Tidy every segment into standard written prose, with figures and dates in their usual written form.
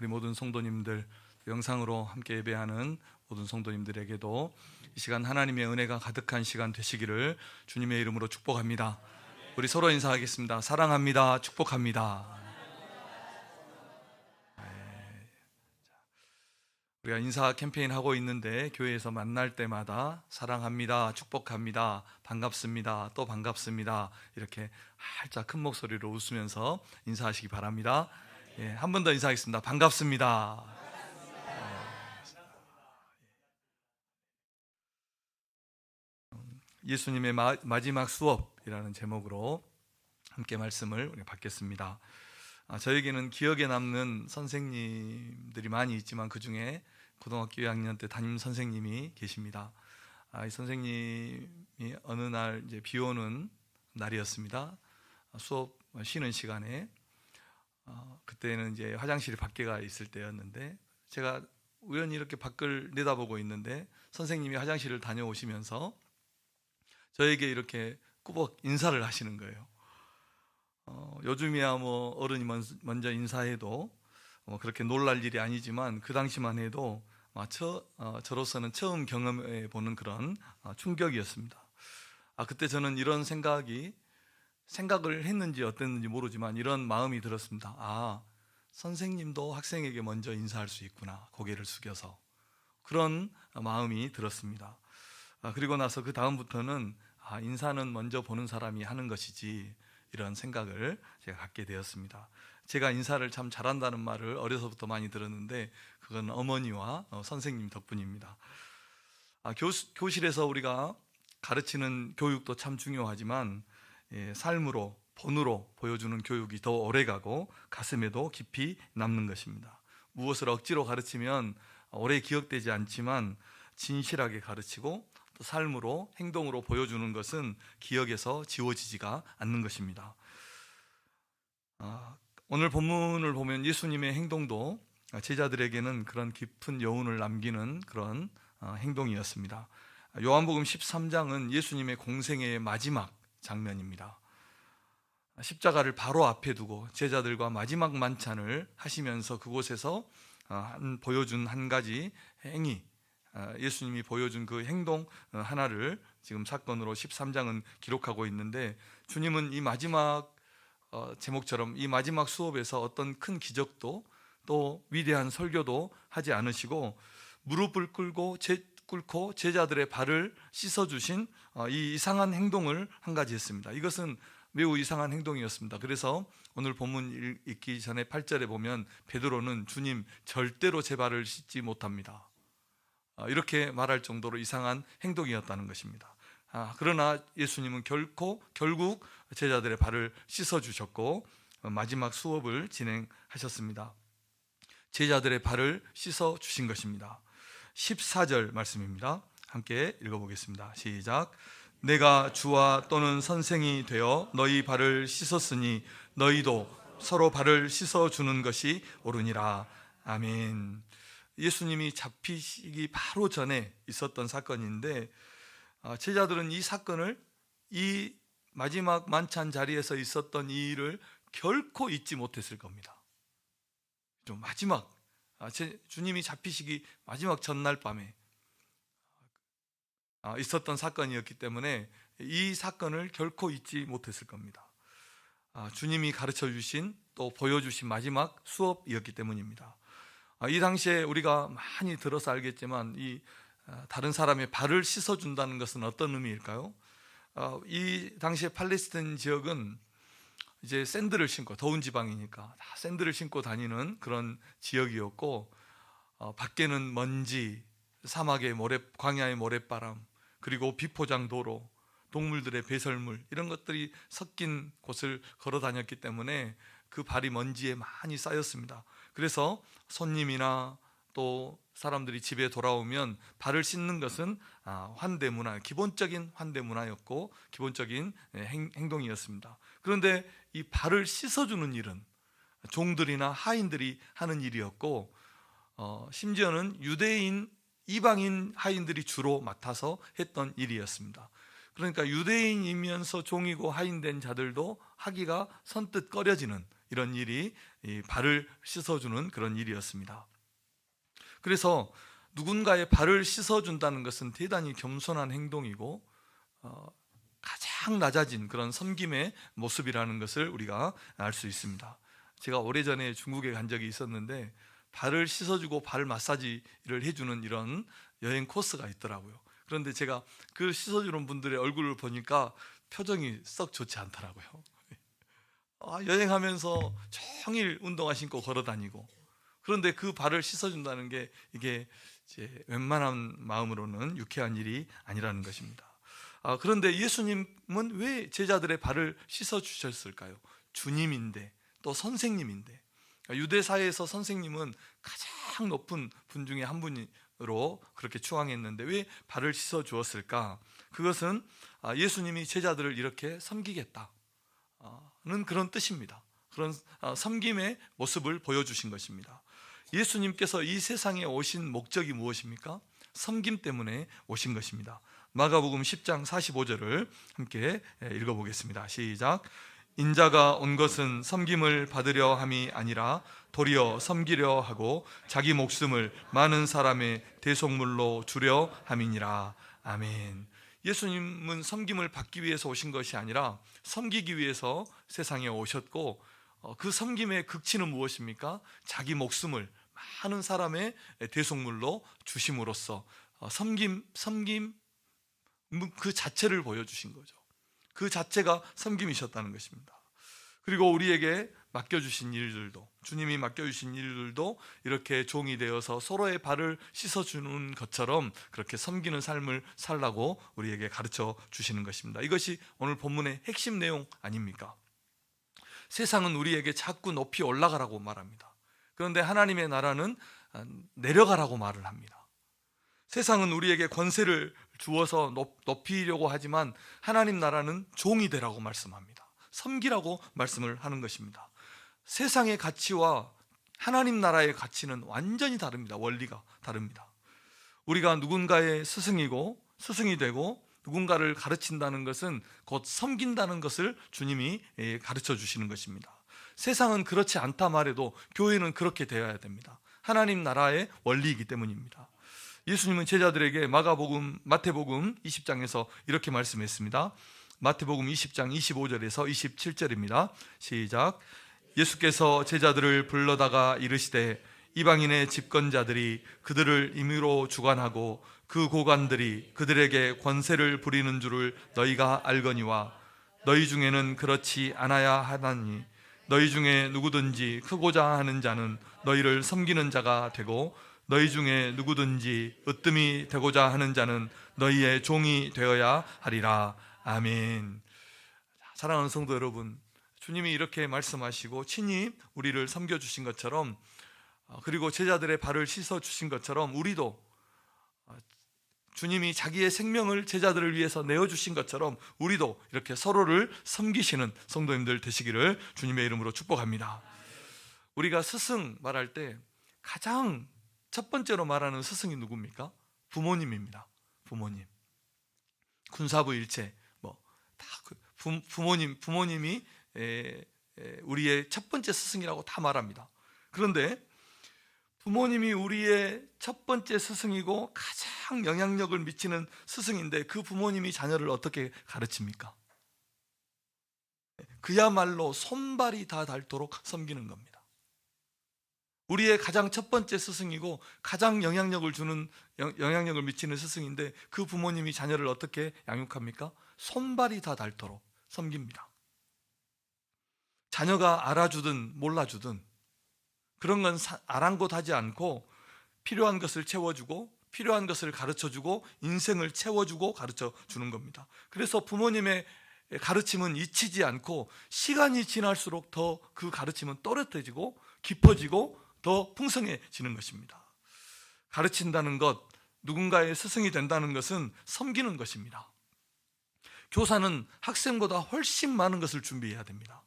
우리 모든 성도님들, 영상으로 함께 예배하는 모든 성도님들에게도 이 시간 하나님의 은혜가 가득한 시간 되시기를 주님의 이름으로 축복합니다. 우리 서로 인사하겠습니다. 사랑합니다. 축복합니다. 우리가 인사 캠페인 하고 있는데 교회에서 만날 때마다 사랑합니다, 축복합니다, 반갑습니다, 또 반갑습니다 이렇게 살짝 큰 목소리로 웃으면서 인사하시기 바랍니다. 한 번 더 인사하겠습니다. 반갑습니다. 예수님의 마지막 수업이라는 제목으로 함께 말씀을 받겠습니다. 저에게는 기억에 남는 선생님들이 많이 있지만 그 중에 고등학교 2학년 때 담임 선생님이 계십니다. 이 선생님이 어느 날 이제 비 오는 날이었습니다. 수업 쉬는 시간에 그때는 이제 화장실이 밖에가 있을 때였는데 제가 우연히 이렇게 밖을 내다보고 있는데 선생님이 화장실을 다녀오시면서 저에게 이렇게 꾸벅 인사를 하시는 거예요. 요즘이야 뭐 어른이 먼저 인사해도 그렇게 놀랄 일이 아니지만 그 당시만 해도 저로서는 처음 경험해 보는 그런 충격이었습니다. 그때 저는 이런 생각을 했는지 어땠는지 모르지만 이런 마음이 들었습니다. 선생님도 학생에게 먼저 인사할 수 있구나, 고개를 숙여서. 그런 마음이 들었습니다. 그리고 나서 그 다음부터는 인사는 먼저 보는 사람이 하는 것이지, 이런 생각을 제가 갖게 되었습니다. 제가 인사를 참 잘한다는 말을 어려서부터 많이 들었는데 그건 어머니와 선생님 덕분입니다. 교실에서 우리가 가르치는 교육도 참 중요하지만 삶으로, 본으로 보여주는 교육이 더 오래가고 가슴에도 깊이 남는 것입니다. 무엇을 억지로 가르치면 오래 기억되지 않지만 진실하게 가르치고 또 삶으로, 행동으로 보여주는 것은 기억에서 지워지지가 않는 것입니다. 오늘 본문을 보면 예수님의 행동도 제자들에게는 그런 깊은 여운을 남기는 그런 행동이었습니다. 요한복음 13장은 예수님의 공생애의 마지막 장면입니다. 십자가를 바로 앞에 두고 제자들과 마지막 만찬을 하시면서 그곳에서 보여준 한 가지 행위, 예수님이 보여준 그 행동 하나를 지금 사건으로 13장은 기록하고 있는데, 주님은 이 마지막 제목처럼 이 마지막 수업에서 어떤 큰 기적도 또 위대한 설교도 하지 않으시고 무릎을 꿇고 제자들의 발을 씻어주신 이 이상한 행동을 한 가지 했습니다. 이것은 매우 이상한 행동이었습니다. 그래서 오늘 본문 읽기 전에 8절에 보면 베드로는 주님 절대로 제 발을 씻지 못합니다, 이렇게 말할 정도로 이상한 행동이었다는 것입니다. 그러나 예수님은 결국 제자들의 발을 씻어주셨고 마지막 수업을 진행하셨습니다. 제자들의 발을 씻어주신 것입니다. 14절 말씀입니다. 함께 읽어보겠습니다. 시작. 내가 주와 또는 선생이 되어 너희 발을 씻었으니 너희도 서로 발을 씻어주는 것이 옳으니라. 아멘. 예수님이 잡히시기 바로 전에 있었던 사건인데 제자들은 이 사건을, 이 마지막 만찬 자리에서 있었던 이 일을 결코 잊지 못했을 겁니다. 좀 마지막, 주님이 잡히시기 마지막 전날 밤에 있었던 사건이었기 때문에 이 사건을 결코 잊지 못했을 겁니다. 주님이 가르쳐 주신, 또 보여주신 마지막 수업이었기 때문입니다. 이 당시에 우리가 많이 들어서 알겠지만 다른 사람의 발을 씻어준다는 것은 어떤 의미일까요? 이 당시에 팔레스타인 지역은 이제 샌들을 신고, 더운 지방이니까 다 샌들을 신고 다니는 그런 지역이었고 밖에는 먼지, 사막의 광야의 모래바람, 그리고 비포장 도로, 동물들의 배설물, 이런 것들이 섞인 곳을 걸어 다녔기 때문에 그 발이 먼지에 많이 쌓였습니다. 그래서 손님이나 또 사람들이 집에 돌아오면 발을 씻는 것은 환대 문화, 기본적인 환대 문화였고 기본적인 행동이었습니다. 그런데 이 발을 씻어주는 일은 종들이나 하인들이 하는 일이었고 심지어는 유대인, 이방인 하인들이 주로 맡아서 했던 일이었습니다. 그러니까 유대인이면서 종이고 하인된 자들도 하기가 선뜻 꺼려지는 이런 일이 이 발을 씻어주는 그런 일이었습니다. 그래서 누군가의 발을 씻어준다는 것은 대단히 겸손한 행동이고 가장 낮아진 그런 섬김의 모습이라는 것을 우리가 알 수 있습니다. 제가 오래전에 중국에 간 적이 있었는데 발을 씻어주고 발 마사지를 해주는 이런 여행 코스가 있더라고요. 그런데 제가 그 씻어주는 분들의 얼굴을 보니까 표정이 썩 좋지 않더라고요. 여행하면서 종일 운동화 신고 걸어다니고, 그런데 그 발을 씻어준다는 게 이게 이제 웬만한 마음으로는 유쾌한 일이 아니라는 것입니다. 그런데 예수님은 왜 제자들의 발을 씻어주셨을까요? 주님인데, 또 선생님인데, 유대 사회에서 선생님은 가장 높은 분 중에 한 분으로 그렇게 추앙했는데 왜 발을 씻어 주었을까? 그것은 예수님이 제자들을 이렇게 섬기겠다는 그런 뜻입니다. 그런 섬김의 모습을 보여주신 것입니다. 예수님께서 이 세상에 오신 목적이 무엇입니까? 섬김 때문에 오신 것입니다. 마가복음 10장 45절을 함께 읽어보겠습니다. 시작. 인자가 온 것은 섬김을 받으려 함이 아니라 도리어 섬기려 하고 자기 목숨을 많은 사람의 대속물로 주려 함이니라. 아멘. 예수님은 섬김을 받기 위해서 오신 것이 아니라 섬기기 위해서 세상에 오셨고, 그 섬김의 극치는 무엇입니까? 자기 목숨을 많은 사람의 대속물로 주심으로써 섬김 그 자체를 보여주신 거죠. 그 자체가 섬김이셨다는 것입니다. 그리고 우리에게 맡겨주신 일들도, 주님이 맡겨주신 일들도 이렇게 종이 되어서 서로의 발을 씻어주는 것처럼 그렇게 섬기는 삶을 살라고 우리에게 가르쳐 주시는 것입니다. 이것이 오늘 본문의 핵심 내용 아닙니까? 세상은 우리에게 자꾸 높이 올라가라고 말합니다. 그런데 하나님의 나라는 내려가라고 말을 합니다. 세상은 우리에게 권세를 주어서 높이려고 하지만 하나님 나라는 종이 되라고 말씀합니다. 섬기라고 말씀을 하는 것입니다. 세상의 가치와 하나님 나라의 가치는 완전히 다릅니다. 원리가 다릅니다. 우리가 누군가의 스승이 되고 누군가를 가르친다는 것은 곧 섬긴다는 것을 주님이 가르쳐 주시는 것입니다. 세상은 그렇지 않다 말해도 교회는 그렇게 되어야 됩니다. 하나님 나라의 원리이기 때문입니다. 예수님은 제자들에게 마태복음 20장에서 이렇게 말씀했습니다. 마태복음 20장 25절에서 27절입니다. 시작. 예수께서 제자들을 불러다가 이르시되 이방인의 집권자들이 그들을 임의로 주관하고 그 고관들이 그들에게 권세를 부리는 줄을 너희가 알거니와 너희 중에는 그렇지 않아야 하나니 너희 중에 누구든지 크고자 하는 자는 너희를 섬기는 자가 되고 너희 중에 누구든지 으뜸이 되고자 하는 자는 너희의 종이 되어야 하리라. 아멘. 사랑하는 성도 여러분, 주님이 이렇게 말씀하시고 친히 우리를 섬겨주신 것처럼, 그리고 제자들의 발을 씻어주신 것처럼 우리도 주님이 자기의 생명을 제자들을 위해서 내어주신 것처럼 우리도 이렇게 서로를 섬기시는 성도님들 되시기를 주님의 이름으로 축복합니다. 우리가 스승 말할 때 가장 첫 번째로 말하는 스승이 누굽니까? 부모님입니다. 부모님. 군사부 일체 다 부모님이 우리의 첫 번째 스승이라고 다 말합니다. 그런데 부모님이 우리의 첫 번째 스승이고 가장 영향력을 미치는 스승인데 그 부모님이 자녀를 어떻게 가르칩니까? 그야말로 손발이 다 닳도록 섬기는 겁니다. 우리의 가장 첫 번째 스승이고 가장 영향력을 미치는 스승인데 그 부모님이 자녀를 어떻게 양육합니까? 손발이 다 닳도록 섬깁니다. 자녀가 알아주든 몰라주든 그런 건 아랑곳하지 않고 필요한 것을 채워주고 필요한 것을 가르쳐주고 인생을 채워주고 가르쳐주는 겁니다. 그래서 부모님의 가르침은 잊히지 않고 시간이 지날수록 더 그 가르침은 또렷해지고 깊어지고 더 풍성해지는 것입니다. 가르친다는 것, 누군가의 스승이 된다는 것은 섬기는 것입니다. 교사는 학생보다 훨씬 많은 것을 준비해야 됩니다.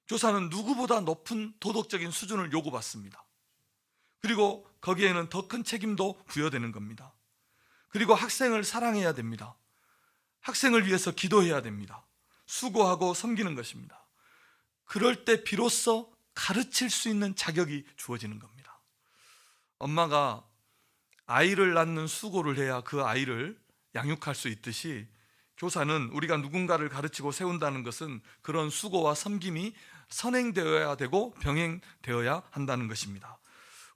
교사는 누구보다 높은 도덕적인 수준을 요구받습니다. 그리고 거기에는 더 큰 책임도 부여되는 겁니다. 그리고 학생을 사랑해야 됩니다. 학생을 위해서 기도해야 됩니다. 수고하고 섬기는 것입니다. 그럴 때 비로소 가르칠 수 있는 자격이 주어지는 겁니다. 엄마가 아이를 낳는 수고를 해야 그 아이를 양육할 수 있듯이, 교사는 우리가 누군가를 가르치고 세운다는 것은 그런 수고와 섬김이 선행되어야 되고 병행되어야 한다는 것입니다.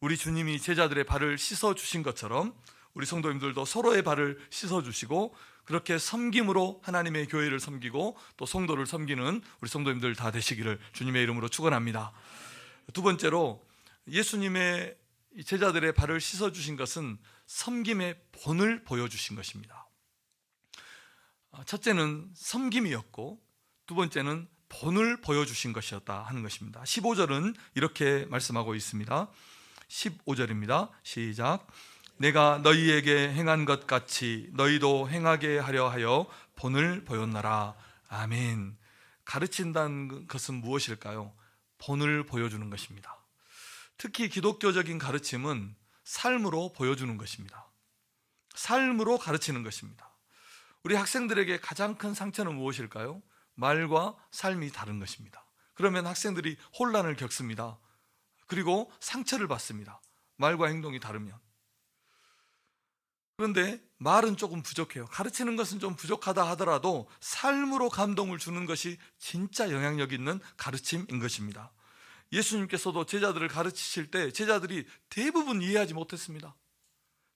우리 주님이 제자들의 발을 씻어주신 것처럼 우리 성도님들도 서로의 발을 씻어주시고, 그렇게 섬김으로 하나님의 교회를 섬기고 또 성도를 섬기는 우리 성도님들 다 되시기를 주님의 이름으로 축원합니다. 두 번째로, 예수님의 제자들의 발을 씻어주신 것은 섬김의 본을 보여주신 것입니다. 첫째는 섬김이었고, 두 번째는 본을 보여주신 것이었다 하는 것입니다. 15절은 이렇게 말씀하고 있습니다. 15절입니다. 시작. 내가 너희에게 행한 것 같이 너희도 행하게 하려 하여 본을 보였노라. 아멘. 가르친다는 것은 무엇일까요? 본을 보여주는 것입니다. 특히 기독교적인 가르침은 삶으로 보여주는 것입니다. 삶으로 가르치는 것입니다. 우리 학생들에게 가장 큰 상처는 무엇일까요? 말과 삶이 다른 것입니다. 그러면 학생들이 혼란을 겪습니다. 그리고 상처를 받습니다. 말과 행동이 다르면. 그런데 말은 조금 부족해요. 가르치는 것은 좀 부족하다 하더라도 삶으로 감동을 주는 것이 진짜 영향력 있는 가르침인 것입니다. 예수님께서도 제자들을 가르치실 때 제자들이 대부분 이해하지 못했습니다.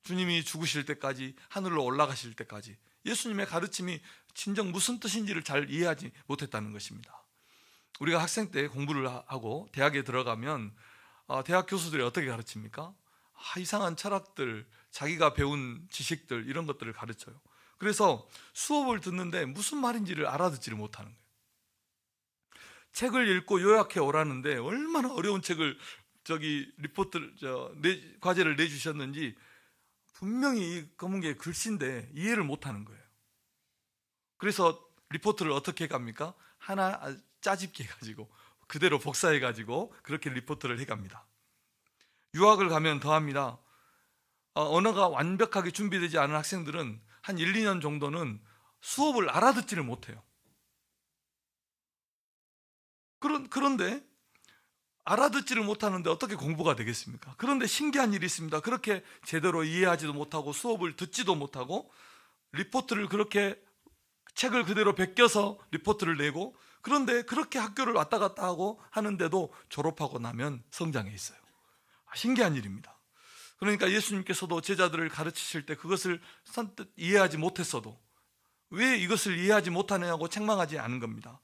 주님이 죽으실 때까지, 하늘로 올라가실 때까지 예수님의 가르침이 진정 무슨 뜻인지를 잘 이해하지 못했다는 것입니다. 우리가 학생 때 공부를 하고 대학에 들어가면 대학 교수들이 어떻게 가르칩니까? 이상한 철학들, 자기가 배운 지식들, 이런 것들을 가르쳐요. 그래서 수업을 듣는데 무슨 말인지를 알아듣지를 못하는 거예요. 책을 읽고 요약해 오라는데 얼마나 어려운 책을 과제를 내주셨는지 분명히 이 검은게 글씨인데 이해를 못하는 거예요. 그래서 리포트를 어떻게 갑니까? 하나 짜집기 해가지고 그대로 복사해가지고 그렇게 리포트를 해갑니다. 유학을 가면 더합니다. 언어가 완벽하게 준비되지 않은 학생들은 한 1, 2년 정도는 수업을 알아듣지를 못해요. 그런데 알아듣지를 못하는데 어떻게 공부가 되겠습니까? 그런데 신기한 일이 있습니다. 그렇게 제대로 이해하지도 못하고 수업을 듣지도 못하고 리포트를 그렇게 책을 그대로 베껴서 리포트를 내고, 그런데 그렇게 학교를 왔다 갔다 하고 하는데도 졸업하고 나면 성장해 있어요. 신기한 일입니다. 그러니까 예수님께서도 제자들을 가르치실 때 그것을 선뜻 이해하지 못했어도 왜 이것을 이해하지 못하느냐고 책망하지 않은 겁니다.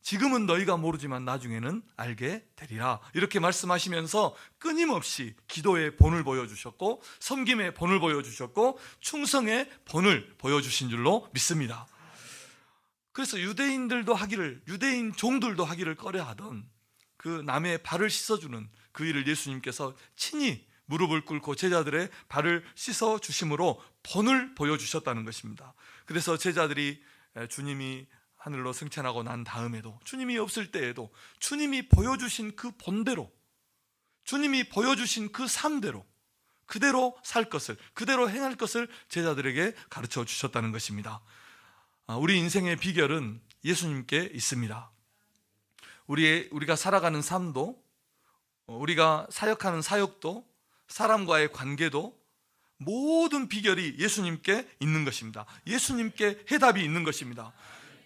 지금은 너희가 모르지만 나중에는 알게 되리라, 이렇게 말씀하시면서 끊임없이 기도의 본을 보여주셨고, 섬김의 본을 보여주셨고, 충성의 본을 보여주신 줄로 믿습니다. 그래서 유대인 종들도 하기를 꺼려하던 그 남의 발을 씻어주는 그 일을 예수님께서 친히 무릎을 꿇고 제자들의 발을 씻어주심으로 본을 보여주셨다는 것입니다. 그래서 제자들이 주님이 하늘로 승천하고 난 다음에도, 주님이 없을 때에도 주님이 보여주신 그 본대로, 주님이 보여주신 그 삶대로 그대로 살 것을, 그대로 행할 것을 제자들에게 가르쳐 주셨다는 것입니다. 우리 인생의 비결은 예수님께 있습니다. 우리가 살아가는 삶도, 우리가 사역하는 사역도, 사람과의 관계도 모든 비결이 예수님께 있는 것입니다. 예수님께 해답이 있는 것입니다.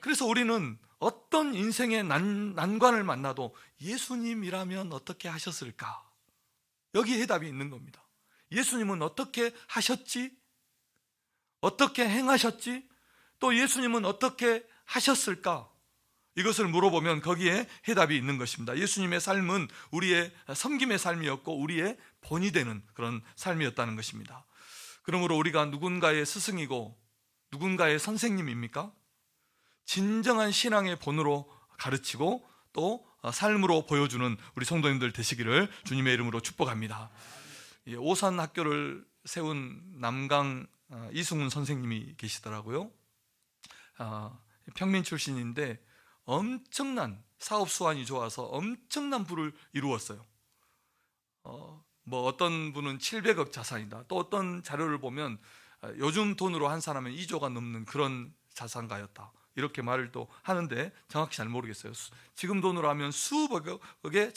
그래서 우리는 어떤 인생의 난관을 만나도 예수님이라면 어떻게 하셨을까? 여기 해답이 있는 겁니다. 예수님은 어떻게 하셨지? 어떻게 행하셨지? 또 예수님은 어떻게 하셨을까? 이것을 물어보면 거기에 해답이 있는 것입니다. 예수님의 삶은 우리의 섬김의 삶이었고 우리의 본이 되는 그런 삶이었다는 것입니다. 그러므로 우리가 누군가의 스승이고 누군가의 선생님입니까? 진정한 신앙의 본으로 가르치고 또 삶으로 보여주는 우리 성도님들 되시기를 주님의 이름으로 축복합니다. 오산 학교를 세운 남강 이승훈 선생님이 계시더라고요. 평민 출신인데 엄청난 사업 수완이 좋아서 엄청난 부를 이루었어요. 어떤 분은 700억 자산이다, 또 어떤 자료를 보면 요즘 돈으로 한 사람은 2조가 넘는 그런 자산가였다, 이렇게 말을 또 하는데 정확히 잘 모르겠어요. 지금 돈으로 하면 수억의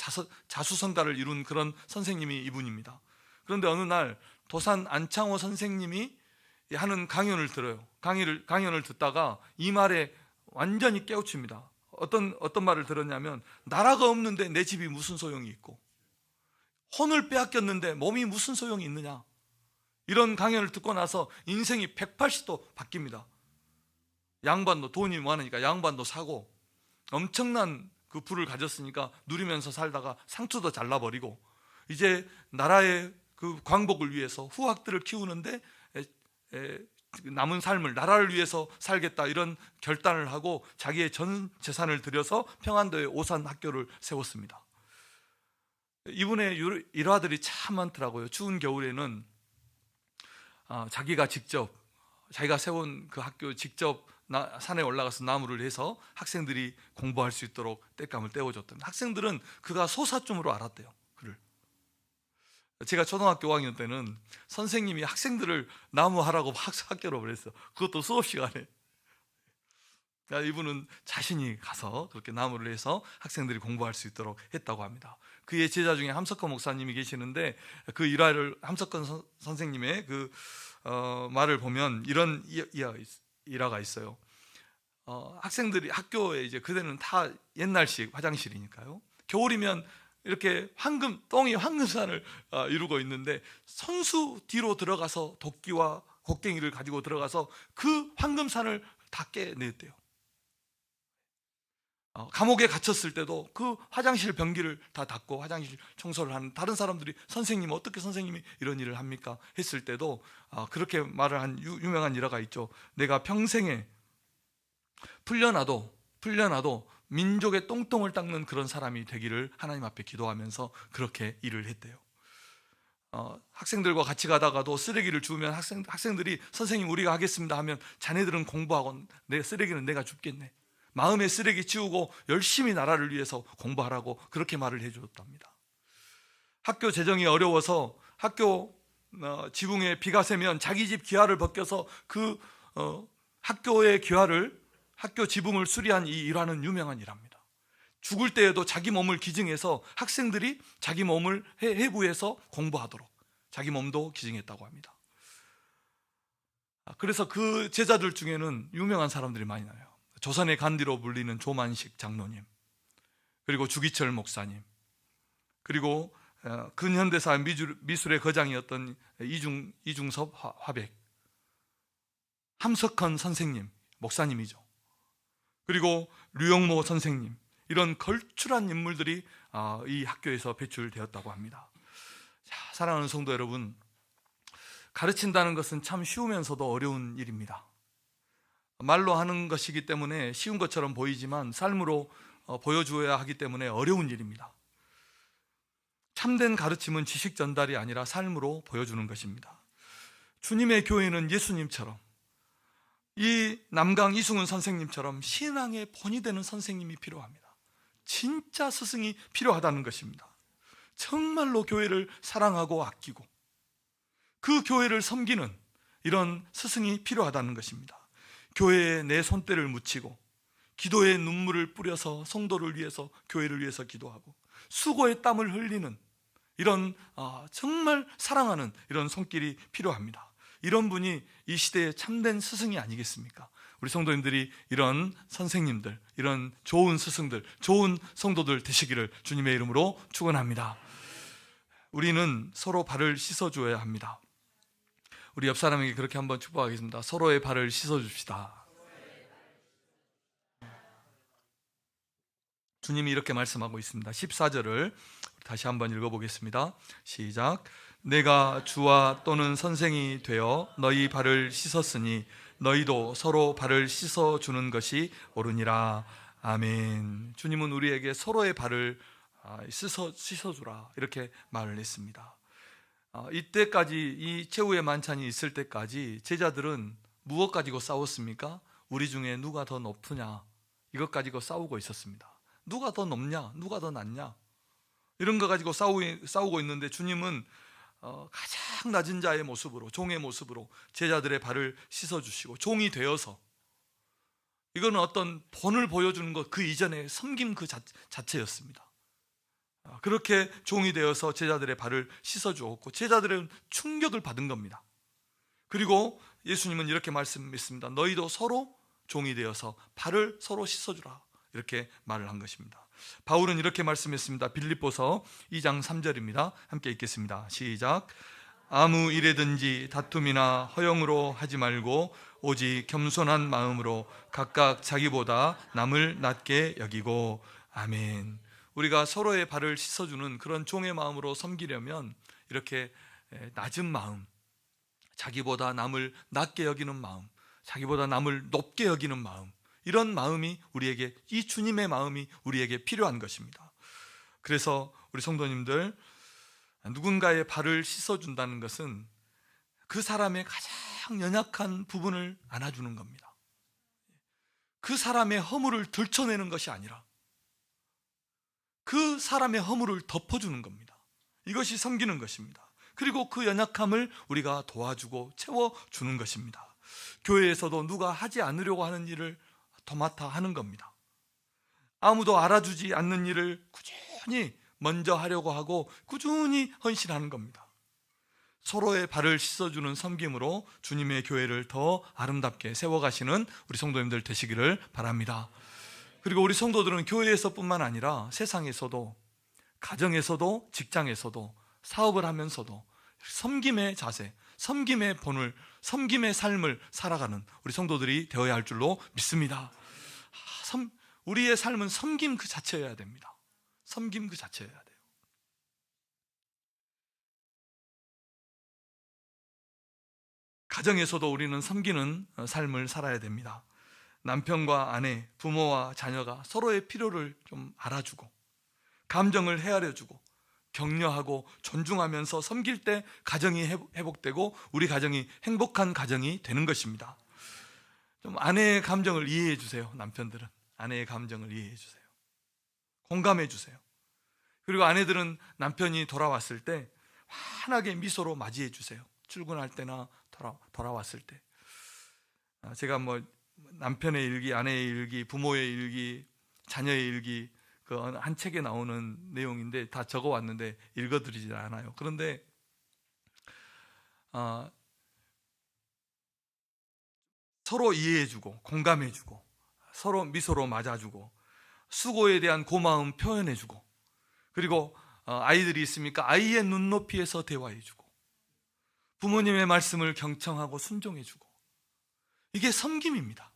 자수성가를 이룬 그런 선생님이 이분입니다. 그런데 어느 날 도산 안창호 선생님이 하는 강연을 들어요. 강연을 듣다가 이 말에 완전히 깨우칩니다. 어떤 말을 들었냐면, 나라가 없는데 내 집이 무슨 소용이 있고, 혼을 빼앗겼는데 몸이 무슨 소용이 있느냐. 이런 강연을 듣고 나서 인생이 180도 바뀝니다. 양반도 돈이 많으니까 양반도 사고, 엄청난 그 부를 가졌으니까 누리면서 살다가 상투도 잘라버리고, 이제 나라의 그 광복을 위해서 후학들을 키우는데 남은 삶을 나라를 위해서 살겠다, 이런 결단을 하고 자기의 전 재산을 들여서 평안도에 오산 학교를 세웠습니다. 이분의 일화들이 참 많더라고요. 추운 겨울에는 자기가 세운 그 학교 직접 산에 올라가서 나무를 해서 학생들이 공부할 수 있도록 땔감을 떼어줬던, 학생들은 그가 소사쯤으로 알았대요. 그를. 제가 초등학교 5학년 때는 선생님이 학생들을 나무하라고 학교로 보냈어. 그것도 수업 시간에. 이분은 자신이 가서 그렇게 나무를 해서 학생들이 공부할 수 있도록 했다고 합니다. 그의 제자 중에 함석헌 목사님이 계시는데, 그 일화를, 함석헌 선생님의 그 말을 보면 이런 일화가 있어요. 학생들이 학교에, 이제 그때는 다 옛날식 화장실이니까요, 겨울이면 이렇게 똥이 황금산을 이루고 있는데, 선수 뒤로 들어가서 도끼와 곡괭이를 가지고 들어가서 그 황금산을 다 깨냈대요. 감옥에 갇혔을 때도 그 화장실 변기를 다 닫고 화장실 청소를 하는, 다른 사람들이 선생님, 어떻게 선생님이 이런 일을 합니까? 했을 때도 그렇게 말을 한 유명한 일화가 있죠. 내가 평생에 풀려나도 민족의 똥똥을 닦는 그런 사람이 되기를 하나님 앞에 기도하면서 그렇게 일을 했대요. 학생들과 같이 가다가도 쓰레기를 주우면 학생들이 선생님 우리가 하겠습니다 하면, 자네들은 공부하고 내 쓰레기는 내가 줍겠네, 마음의 쓰레기 치우고 열심히 나라를 위해서 공부하라고 그렇게 말을 해주었답니다. 학교 재정이 어려워서 학교 지붕에 비가 새면 자기 집 기와를 벗겨서 그 학교의 학교 지붕을 수리한 이 일화는 유명한 일화입니다. 죽을 때에도 자기 몸을 기증해서 학생들이 자기 몸을 해부해서 공부하도록 자기 몸도 기증했다고 합니다. 그래서 그 제자들 중에는 유명한 사람들이 많이 나요. 조선의 간디로 불리는 조만식 장로님, 그리고 주기철 목사님, 그리고 근현대사 미술의 거장이었던 이중섭 화백, 함석헌 선생님, 목사님이죠. 그리고 류영모 선생님, 이런 걸출한 인물들이 이 학교에서 배출되었다고 합니다. 자, 사랑하는 성도 여러분, 가르친다는 것은 참 쉬우면서도 어려운 일입니다. 말로 하는 것이기 때문에 쉬운 것처럼 보이지만 삶으로 보여주어야 하기 때문에 어려운 일입니다. 참된 가르침은 지식 전달이 아니라 삶으로 보여주는 것입니다. 주님의 교회는 예수님처럼, 이 남강 이승훈 선생님처럼 신앙의 본이 되는 선생님이 필요합니다. 진짜 스승이 필요하다는 것입니다. 정말로 교회를 사랑하고 아끼고 그 교회를 섬기는 이런 스승이 필요하다는 것입니다. 교회에 내 손때를 묻히고 기도의 눈물을 뿌려서 성도를 위해서, 교회를 위해서 기도하고 수고의 땀을 흘리는 이런 정말 사랑하는 이런 손길이 필요합니다. 이런 분이 이 시대의 참된 스승이 아니겠습니까? 우리 성도님들이 이런 선생님들, 이런 좋은 스승들, 좋은 성도들 되시기를 주님의 이름으로 축원합니다. 우리는 서로 발을 씻어줘야 합니다. 우리 옆 사람에게 그렇게 한번 축복하겠습니다. 서로의 발을 씻어줍시다. 주님이 이렇게 말씀하고 있습니다. 14절을 다시 한번 읽어보겠습니다. 시작. 내가 주와 또는 선생이 되어 너희 발을 씻었으니 너희도 서로 발을 씻어주는 것이 옳으니라. 아멘. 주님은 우리에게 서로의 발을 씻어주라, 이렇게 말을 했습니다. 이때까지, 이 최후의 만찬이 있을 때까지 제자들은 무엇 가지고 싸웠습니까? 우리 중에 누가 더 높으냐, 이것 가지고 싸우고 있었습니다. 누가 더 높냐, 누가 더 낫냐, 이런 거 가지고 싸우고 있는데, 주님은 가장 낮은 자의 모습으로, 종의 모습으로 제자들의 발을 씻어주시고 종이 되어서 이거는 어떤 본을 보여주는 것 그 이전에 섬김 그 자체였습니다. 그렇게 종이 되어서 제자들의 발을 씻어주었고 제자들은 충격을 받은 겁니다. 그리고 예수님은 이렇게 말씀했습니다. 너희도 서로 종이 되어서 발을 서로 씻어주라, 이렇게 말을 한 것입니다. 바울은 이렇게 말씀했습니다. 빌립보서 2장 3절입니다. 함께 읽겠습니다. 시작. 아무 일에든지 다툼이나 허영으로 하지 말고 오직 겸손한 마음으로 각각 자기보다 남을 낮게 여기고. 아멘. 우리가 서로의 발을 씻어주는 그런 종의 마음으로 섬기려면 이렇게 낮은 마음, 자기보다 남을 낮게 여기는 마음, 자기보다 남을 높게 여기는 마음, 이런 마음이 우리에게, 이 주님의 마음이 우리에게 필요한 것입니다. 그래서 우리 성도님들, 누군가의 발을 씻어준다는 것은 그 사람의 가장 연약한 부분을 안아주는 겁니다. 그 사람의 허물을 들춰내는 것이 아니라 그 사람의 허물을 덮어주는 겁니다. 이것이 섬기는 것입니다. 그리고 그 연약함을 우리가 도와주고 채워주는 것입니다. 교회에서도 누가 하지 않으려고 하는 일을 도맡아 하는 겁니다. 아무도 알아주지 않는 일을 꾸준히 먼저 하려고 하고 꾸준히 헌신하는 겁니다. 서로의 발을 씻어주는 섬김으로 주님의 교회를 더 아름답게 세워가시는 우리 성도님들 되시기를 바랍니다. 그리고 우리 성도들은 교회에서뿐만 아니라 세상에서도, 가정에서도, 직장에서도, 사업을 하면서도 섬김의 자세, 섬김의 본을, 섬김의 삶을 살아가는 우리 성도들이 되어야 할 줄로 믿습니다. 우리의 삶은 섬김 그 자체여야 됩니다. 섬김 그 자체여야 돼요. 가정에서도 우리는 섬기는 삶을 살아야 됩니다. 남편과 아내, 부모와 자녀가 서로의 필요를 좀 알아주고 감정을 헤아려주고 격려하고 존중하면서 섬길 때 가정이 회복되고 우리 가정이 행복한 가정이 되는 것입니다. 좀 아내의 감정을 이해해 주세요. 남편들은 아내의 감정을 이해해 주세요. 공감해 주세요. 그리고 아내들은 남편이 돌아왔을 때 환하게 미소로 맞이해 주세요. 출근할 때나 돌아왔을 때. 제가 남편의 일기, 아내의 일기, 부모의 일기, 자녀의 일기 그 한 책에 나오는 내용인데 다 적어왔는데 읽어드리지 않아요. 그런데 서로 이해해주고 공감해주고 서로 미소로 맞아주고 수고에 대한 고마움 표현해주고 그리고 아이들이 있습니까? 아이의 눈높이에서 대화해주고 부모님의 말씀을 경청하고 순종해주고 이게 섬김입니다.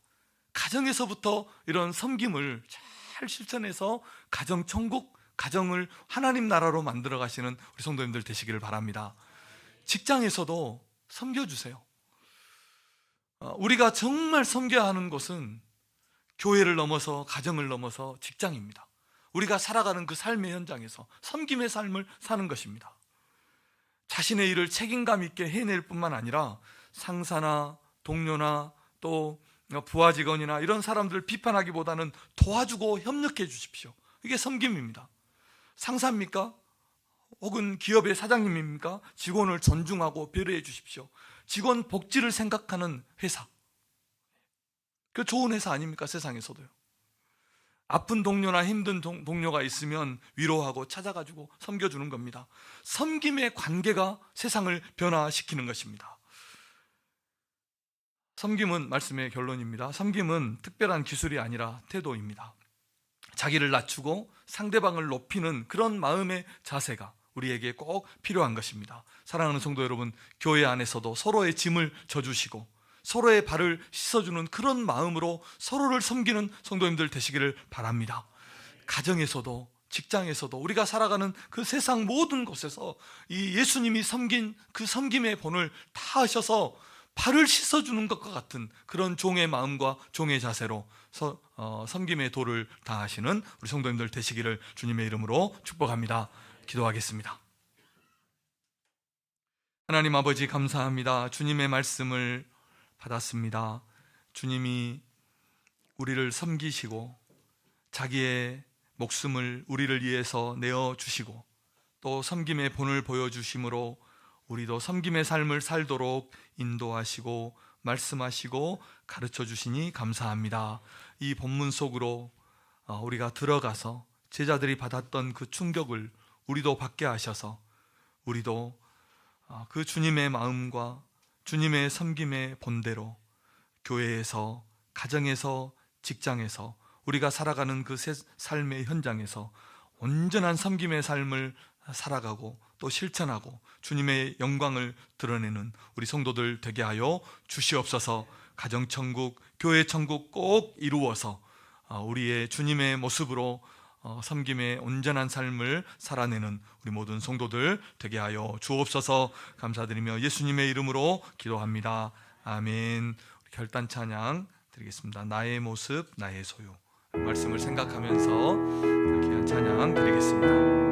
가정에서부터 이런 섬김을 잘 실천해서 가정 천국, 가정을 하나님 나라로 만들어 가시는 우리 성도님들 되시기를 바랍니다. 직장에서도 섬겨주세요. 우리가 정말 섬겨야 하는 곳은 교회를 넘어서 가정을 넘어서 직장입니다. 우리가 살아가는 그 삶의 현장에서 섬김의 삶을 사는 것입니다. 자신의 일을 책임감 있게 해낼 뿐만 아니라 상사나 동료나 또 부하 직원이나 이런 사람들을 비판하기보다는 도와주고 협력해 주십시오. 이게 섬김입니다. 상사입니까? 혹은 기업의 사장님입니까? 직원을 존중하고 배려해 주십시오. 직원 복지를 생각하는 회사, 그 좋은 회사 아닙니까? 세상에서도요. 아픈 동료나 힘든 동료가 있으면 위로하고 찾아가지고 섬겨주는 겁니다. 섬김의 관계가 세상을 변화시키는 것입니다. 섬김은 말씀의 결론입니다. 섬김은 특별한 기술이 아니라 태도입니다. 자기를 낮추고 상대방을 높이는 그런 마음의 자세가 우리에게 꼭 필요한 것입니다. 사랑하는 성도 여러분, 교회 안에서도 서로의 짐을 져주시고 서로의 발을 씻어주는 그런 마음으로 서로를 섬기는 성도님들 되시기를 바랍니다. 가정에서도 직장에서도 우리가 살아가는 그 세상 모든 곳에서 이 예수님이 섬긴 그 섬김의 본을 다 하셔서 발을 씻어주는 것과 같은 그런 종의 마음과 종의 자세로 섬김의 도를 다하시는 우리 성도님들 되시기를 주님의 이름으로 축복합니다. 기도하겠습니다. 하나님 아버지 감사합니다. 주님의 말씀을 받았습니다. 주님이 우리를 섬기시고 자기의 목숨을 우리를 위해서 내어주시고 또 섬김의 본을 보여주심으로 우리도 섬김의 삶을 살도록 인도하시고 말씀하시고 가르쳐 주시니 감사합니다. 이 본문 속으로 우리가 들어가서 제자들이 받았던 그 충격을 우리도 받게 하셔서 우리도 그 주님의 마음과 주님의 섬김의 본대로 교회에서, 가정에서, 직장에서 우리가 살아가는 그 삶의 현장에서 온전한 섬김의 삶을 살아가고 또 실천하고 주님의 영광을 드러내는 우리 성도들 되게 하여 주시옵소서. 가정천국, 교회천국 꼭 이루어서 우리의 주님의 모습으로 섬김의 온전한 삶을 살아내는 우리 모든 성도들 되게 하여 주옵소서. 감사드리며 예수님의 이름으로 기도합니다. 아멘. 결단 찬양 드리겠습니다. 나의 모습, 나의 소유. 말씀을 생각하면서 귀한 찬양 드리겠습니다.